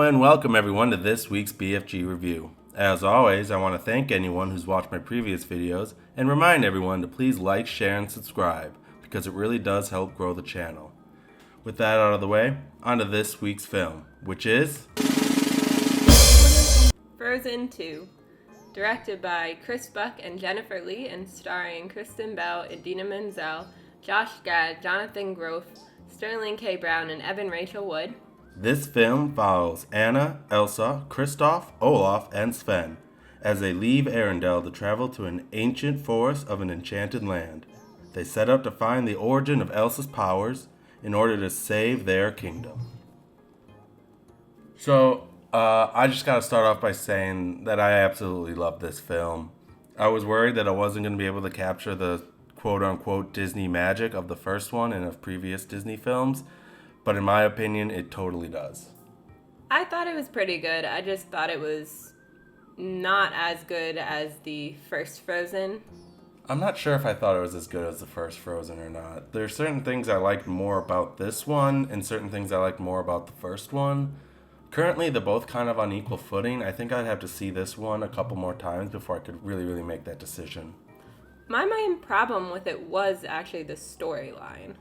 and welcome everyone to this week's BFG review. As always, I want to thank anyone who's watched my previous videos and remind everyone to please like, share, and subscribe because it really does help grow the channel. With that out of the way, on to this week's film, which is Frozen 2, directed by Chris Buck and Jennifer Lee and starring Kristen Bell, Idina Menzel, Josh Gad, Jonathan Groff, Sterling K. Brown, and Evan Rachel Wood. This film follows Anna, Elsa, Kristoff, Olaf, and Sven as they leave Arendelle to travel to an ancient forest of an enchanted land. They set out to find the origin of Elsa's powers in order to save their kingdom. So, I just gotta start off by saying that I absolutely love this film. I was worried that I wasn't going to be able to capture the quote-unquote Disney magic of the first one and of previous Disney films, but in my opinion, it totally does. I thought it was pretty good. I just thought it was not as good as the first Frozen. I'm not sure if I thought it was as good as the first Frozen or not. There are certain things I liked more about this one and certain things I liked more about the first one. Currently, they're both kind of on equal footing. I think I'd have to see this one a couple more times before I could really make that decision. My main problem with it was actually the storyline.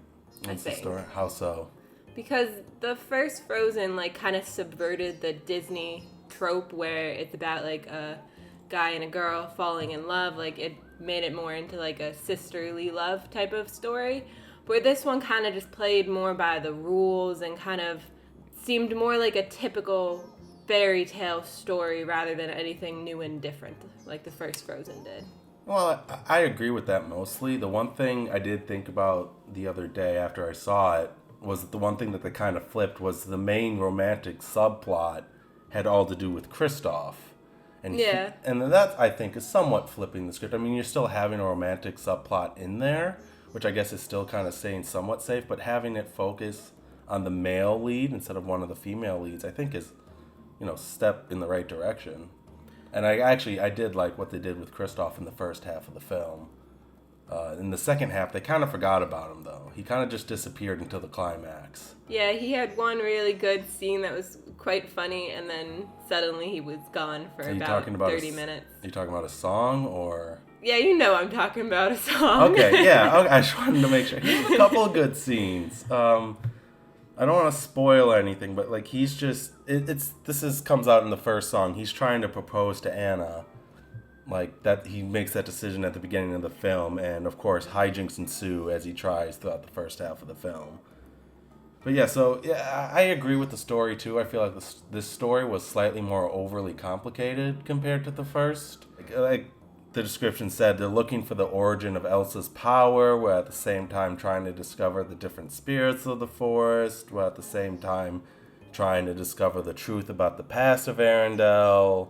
What's the story? How so? Because the first Frozen, kind of subverted the Disney trope where it's about, a guy and a girl falling in love. It made it more into, a sisterly love type of story. Where this one kind of just played more by the rules and kind of seemed more like a typical fairy tale story rather than anything new and different like the first Frozen did. Well, I agree with that mostly. The one thing I did think about the other day after I saw it was that the one thing that they kind of flipped was the main romantic subplot had all to do with Kristoff. And yeah. And that, I think, is somewhat flipping the script. I mean, you're still having a romantic subplot in there, which I guess is still kind of staying somewhat safe, but having it focus on the male lead instead of one of the female leads, I think is, step in the right direction. And I did like what they did with Kristoff in the first half of the film. In the second half, they kind of forgot about him, though. He kind of just disappeared until the climax. Yeah, he had one really good scene that was quite funny, and then suddenly he was gone for about 30 minutes. Are you talking about a song, or...? Yeah, I'm talking about a song. Okay, yeah, okay, I just wanted to make sure. He had a couple of good scenes. I don't want to spoil anything, but, he's just... comes out in the first song. He's trying to propose to Anna. That he makes that decision at the beginning of the film, and of course hijinks ensue as he tries throughout the first half of the film. But yeah, I agree with the story too. I feel like this story was slightly more overly complicated compared to the first. Like the description said, they're looking for the origin of Elsa's power, while at the same time trying to discover the different spirits of the forest, while at the same time trying to discover the truth about the past of Arendelle.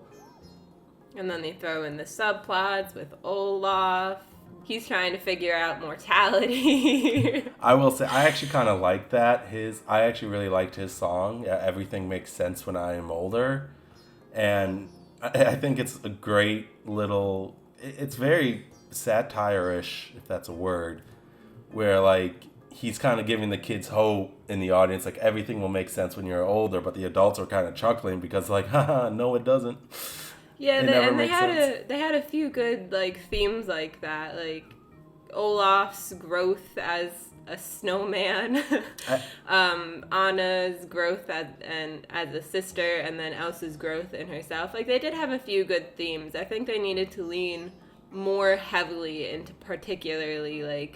And then they throw in the subplots with Olaf. He's trying to figure out mortality. I will say, I actually kind of like that. I actually really liked his song, Everything Makes Sense When I Am Older. And I think it's a great little... It's very satire-ish, if that's a word, where, he's kind of giving the kids hope in the audience, everything will make sense when you're older, but the adults are kind of chuckling because, haha, no, it doesn't. Yeah, they had a few good themes like that, Olaf's growth as a snowman, Anna's growth as a sister, and then Elsa's growth in herself. They did have a few good themes. I think they needed to lean more heavily into particularly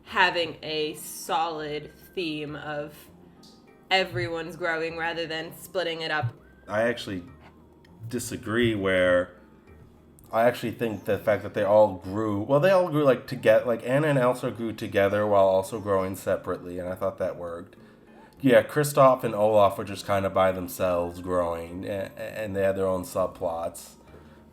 having a solid theme of everyone's growing rather than splitting it up. I actually disagree, where I actually think the fact that they all grew together, Anna and Elsa grew together while also growing separately, and I thought that worked. Yeah, Kristoff and Olaf were just kind of by themselves growing, and they had their own subplots,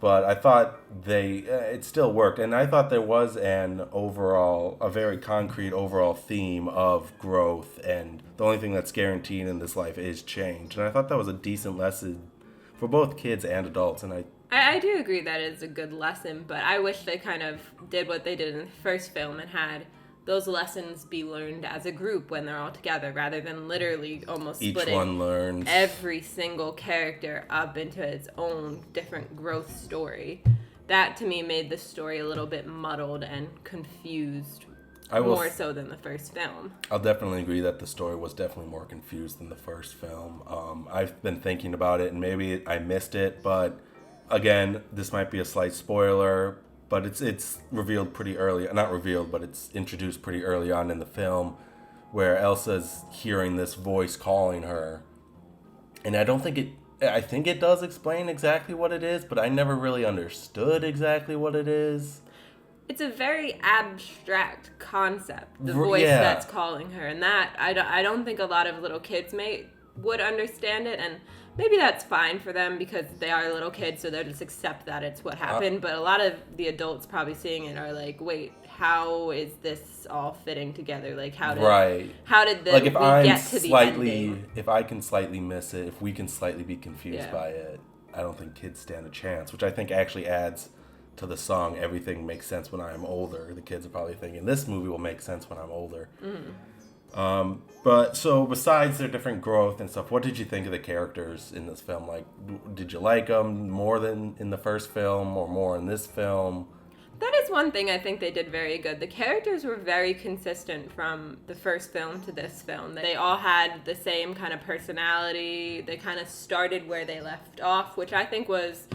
but I thought it still worked, and I thought there was a very concrete overall theme of growth, and the only thing that's guaranteed in this life is change, and I thought that was a decent lesson for both kids and adults, and I do agree that it's a good lesson, but I wish they kind of did what they did in the first film and had those lessons be learned as a group when they're all together, rather than literally almost Each splitting one learns. every single character up into its own different growth story. That to me made the story a little bit muddled and confused, more so than the first film. I'll definitely agree that the story was definitely more confused than the first film. I've been thinking about it, and maybe I missed it, but again, this might be a slight spoiler, but it's revealed pretty early. Not revealed, but it's introduced pretty early on in the film, where Elsa's hearing this voice calling her, and I think it does explain exactly what it is, but I never really understood exactly what it is. It's a very abstract concept, the voice that's calling her, and that I don't think a lot of little kids would understand it, and maybe that's fine for them because they are little kids, so they'll just accept that it's what happened. But a lot of the adults probably seeing it are like, wait, how is this all fitting together? Like, how did like if we get to the ending? If I can slightly miss it, if we can slightly be confused by it, I don't think kids stand a chance, which I think actually adds to the song Everything Makes Sense When I'm Older. The kids are probably thinking this movie will make sense when I'm older. But so besides their different growth and stuff, what did you think of the characters in this film? Like, did you like them more than in the first film or more in this film? That is one thing I think they did very good. The characters were very consistent from the first film to this film. They all had the same kind of personality. They kind of started where they left off, which I think was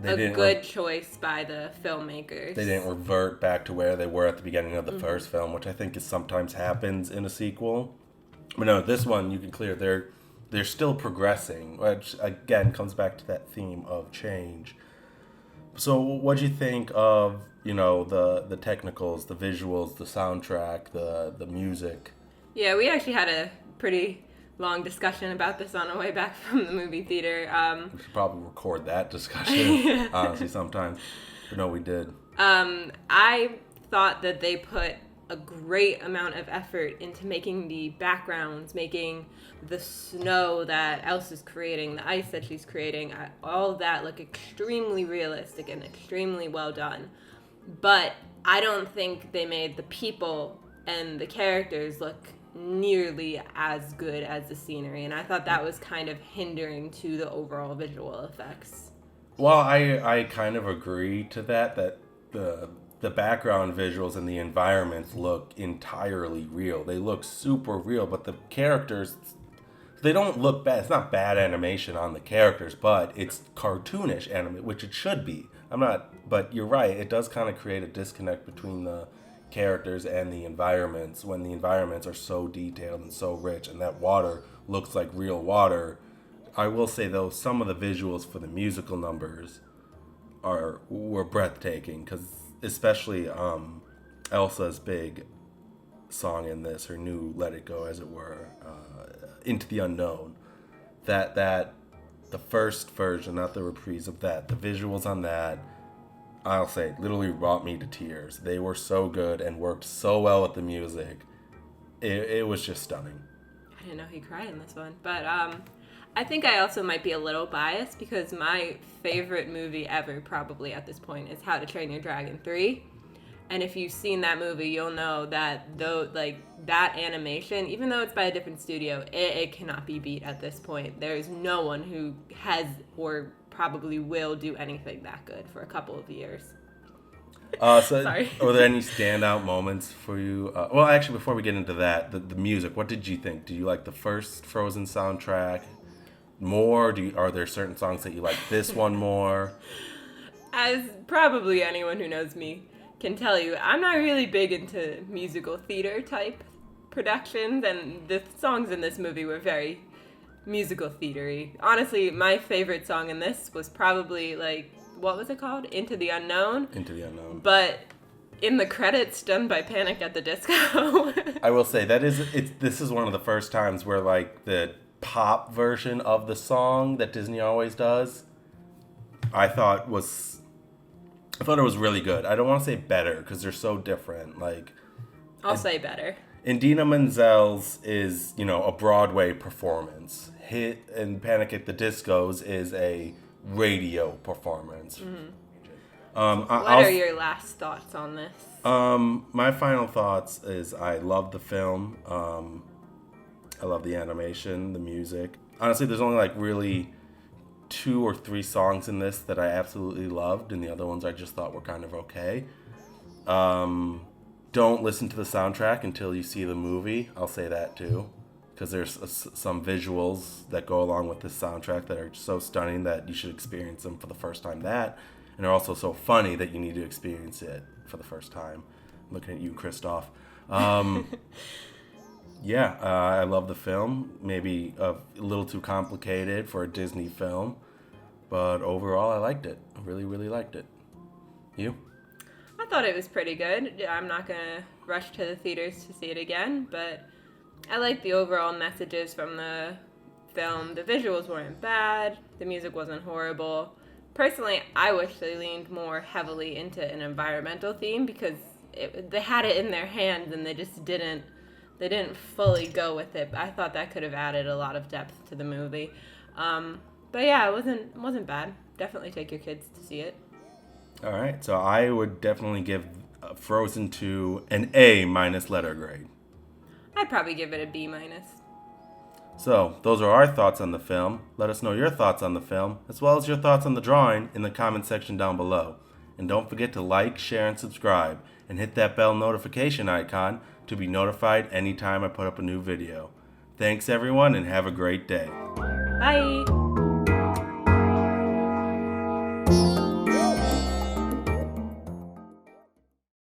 a good choice by the filmmakers. They didn't revert back to where they were at the beginning of the first film, which I think is sometimes happens in a sequel. But no, this one, you can clear they're still progressing, which again comes back to that theme of change. So what'd you think of, the technicals, the visuals, the soundtrack, the music? Yeah, we actually had a pretty long discussion about this on our way back from the movie theater. We should probably record that discussion, honestly, sometimes. But no, we did. I thought that they put a great amount of effort into making the backgrounds, making the snow that Elsa's creating, the ice that she's creating, all of that look extremely realistic and extremely well done. But I don't think they made the people and the characters look nearly as good as the scenery, and I thought that was kind of hindering to the overall visual effects. Well, I kind of agree to that the background visuals and the environments look entirely real. They look super real, but the characters, they don't look bad. It's not bad animation on the characters, but it's cartoonish anime, which it should be. But you're right, it does kind of create a disconnect between the characters and the environments when the environments are so detailed and so rich, and that water looks like real water. I will say though, some of the visuals for the musical numbers were breathtaking, because especially Elsa's big song in this, her new Let It Go, as it were, Into the Unknown, that the first version, not the reprise of that, the visuals on that, I'll say, literally brought me to tears. They were so good and worked so well with the music. It was just stunning. I didn't know he cried in this one, but I think I also might be a little biased because my favorite movie ever, probably at this point, is How to Train Your Dragon 3. And if you've seen that movie, you'll know that that animation, even though it's by a different studio, it cannot be beat at this point. There's no one who has or probably will do anything that good for a couple of years. Sorry. Were there any standout moments for you? Well, actually, before we get into that, the music, what did you think? Do you like the first Frozen soundtrack more? Are there certain songs that you like this one more? As probably anyone who knows me can tell you, I'm not really big into musical theater type productions, and the songs in this movie were very musical theater-y. Honestly, my favorite song in this was probably, what was it called? Into the Unknown? Into the Unknown. But in the credits done by Panic at the Disco. I will say, this is one of the first times where, the pop version of the song that Disney always does, I thought it was really good. I don't want to say better, because they're so different. I'll say better. Idina Menzel's is, a Broadway performance. And Panic at the Disco's is a radio performance. Mm-hmm. What are your last thoughts on this? My final thoughts is I love the film. I love the animation, the music. Honestly, there's only like really 2 or 3 songs in this that I absolutely loved, and the other ones I just thought were kind of okay. Don't listen to the soundtrack until you see the movie. I'll say that too, because there's some visuals that go along with this soundtrack that are so stunning that you should experience them for the first time. And they're also so funny that you need to experience it for the first time. I'm looking at you, Christoph. Yeah, I love the film. Maybe a little too complicated for a Disney film, but overall I liked it. I really, really liked it. You? I thought it was pretty good. I'm not going to rush to the theaters to see it again, but I like the overall messages from the film. The visuals weren't bad. The music wasn't horrible. Personally, I wish they leaned more heavily into an environmental theme because they had it in their hands and they just didn't fully go with it. I thought that could have added a lot of depth to the movie. But yeah, it wasn't bad. Definitely take your kids to see it. All right, so I would definitely give Frozen 2 an A- letter grade. I'd probably give it a B-. So, those are our thoughts on the film. Let us know your thoughts on the film, as well as your thoughts on the drawing in the comment section down below. And don't forget to like, share, and subscribe, and hit that bell notification icon to be notified anytime I put up a new video. Thanks everyone, and have a great day. Bye!